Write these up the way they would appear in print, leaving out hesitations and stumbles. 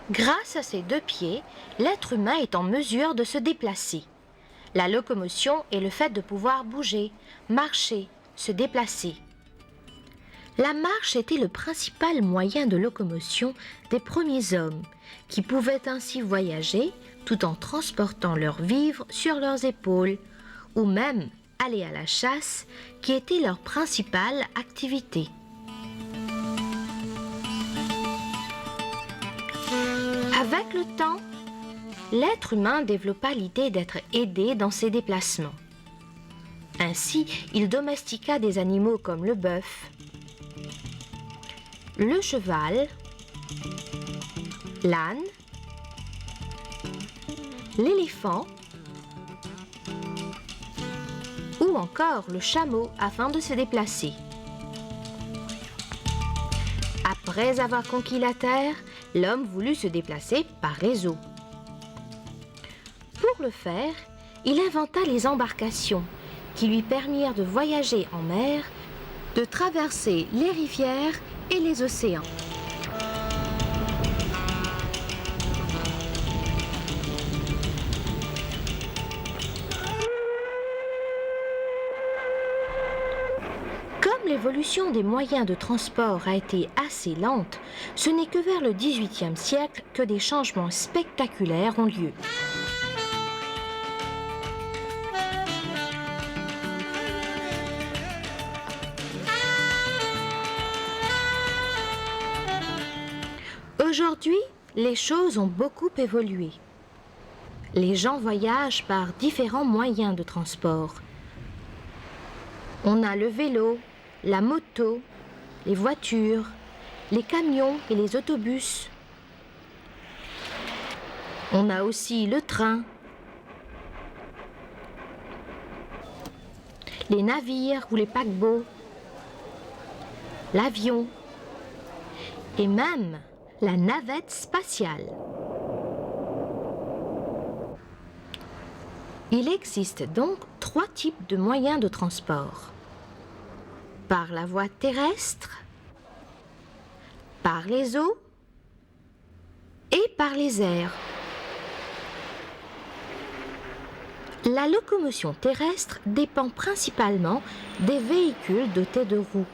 Grâce à ses deux pieds, l'être humain est en mesure de se déplacer. La locomotion est le fait de pouvoir bouger, marcher, se déplacer. La marche était le principal moyen de locomotion des premiers hommes, qui pouvaient ainsi voyager tout en transportant leurs vivres sur leurs épaules, ou même aller à la chasse, qui était leur principale activité. Avec le temps, l'être humain développa l'idée d'être aidé dans ses déplacements. Ainsi, il domestiqua des animaux comme le bœuf, le cheval, l'âne, l'éléphant ou encore le chameau afin de se déplacer. Après avoir conquis la terre, l'homme voulut se déplacer par les eaux. Pour le faire, il inventa les embarcations qui lui permirent de voyager en mer, de traverser les rivières et les océans. Comme l'évolution des moyens de transport a été assez lente, ce n'est que vers le XVIIIe siècle que des changements spectaculaires ont lieu. Aujourd'hui, les choses ont beaucoup évolué. Les gens voyagent par différents moyens de transport. On a le vélo, la moto, les voitures, les camions et les autobus. On a aussi le train, les navires ou les paquebots, l'avion et même la navette spatiale. Il existe donc 3 types de moyens de transport. Par la voie terrestre, par les eaux et par les airs. La locomotion terrestre dépend principalement des véhicules dotés de roues,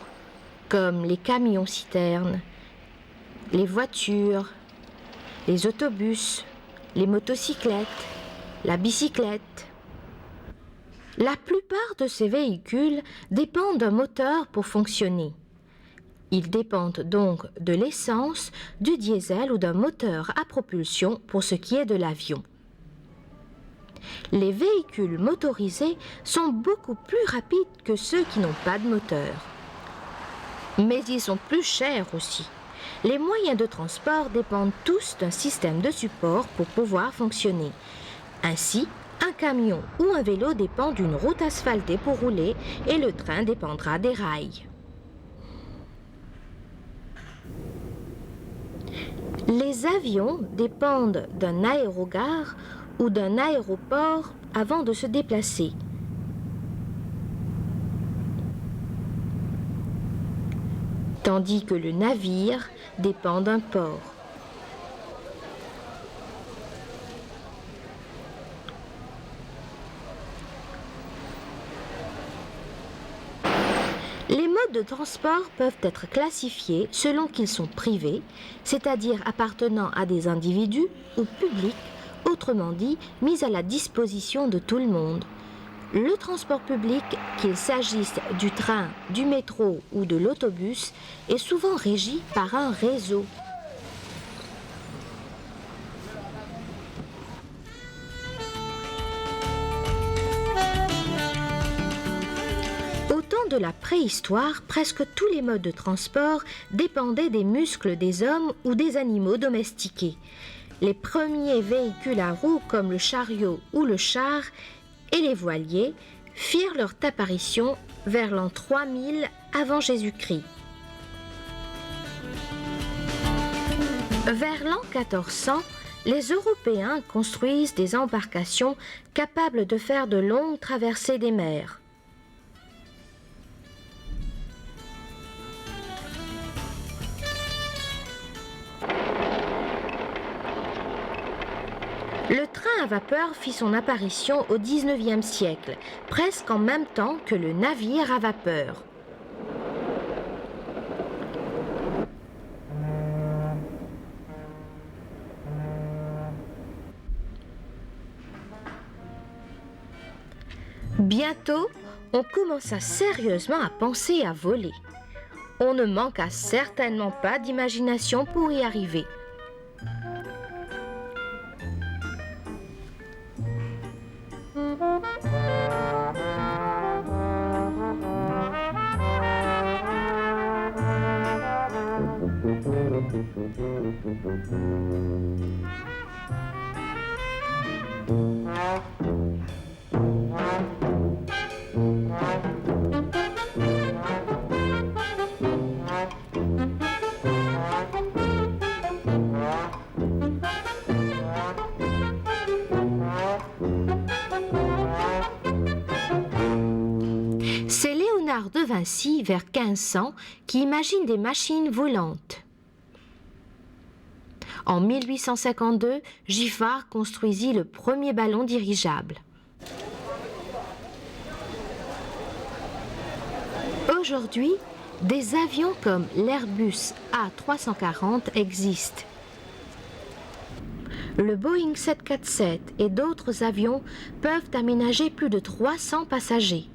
comme les camions-citernes, les voitures, les autobus, les motocyclettes, la bicyclette. La plupart de ces véhicules dépendent d'un moteur pour fonctionner. Ils dépendent donc de l'essence, du diesel ou d'un moteur à propulsion pour ce qui est de l'avion. Les véhicules motorisés sont beaucoup plus rapides que ceux qui n'ont pas de moteur. Mais ils sont plus chers aussi. Les moyens de transport dépendent tous d'un système de support pour pouvoir fonctionner. Ainsi, un camion ou un vélo dépend d'une route asphaltée pour rouler et le train dépendra des rails. Les avions dépendent d'un aérogare ou d'un aéroport avant de se déplacer. Tandis que le navire dépend d'un port. Les modes de transport peuvent être classifiés selon qu'ils sont privés, c'est-à-dire appartenant à des individus, ou publics, autrement dit, mis à la disposition de tout le monde. Le transport public, qu'il s'agisse du train, du métro ou de l'autobus, est souvent régi par un réseau. Au temps de la préhistoire, presque tous les modes de transport dépendaient des muscles des hommes ou des animaux domestiqués. Les premiers véhicules à roues comme le chariot ou le char et les voiliers firent leur apparition vers l'an 3000 avant Jésus-Christ. Vers l'an 1400, les Européens construisent des embarcations capables de faire de longues traversées des mers. train à vapeur fit son apparition au XIXe siècle, presque en même temps que le navire à vapeur. Bientôt, on commença sérieusement à penser à voler. On ne manqua certainement pas d'imagination pour y arriver. C'est Léonard de Vinci, vers 1500, qui imagine des machines volantes. En 1852, Giffard construisit le premier ballon dirigeable. Aujourd'hui, des avions comme l'Airbus A340 existent. Le Boeing 747 et d'autres avions peuvent aménager plus de 300 passagers.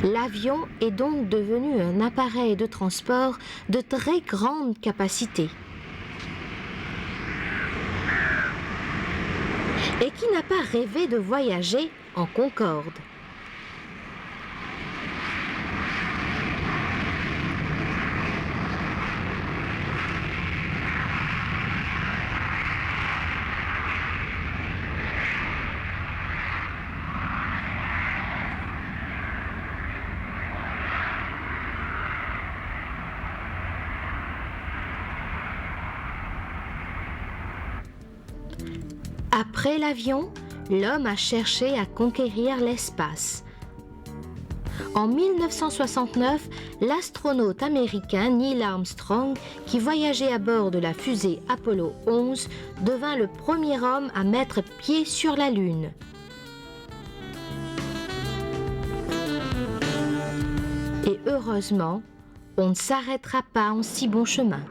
L'avion est donc devenu un appareil de transport de très grande capacité. Et qui n'a pas rêvé de voyager en Concorde? Après l'avion, l'homme a cherché à conquérir l'espace. En 1969, l'astronaute américain Neil Armstrong, qui voyageait à bord de la fusée Apollo 11, devint le premier homme à mettre pied sur la Lune. Et heureusement, on ne s'arrêtera pas en si bon chemin.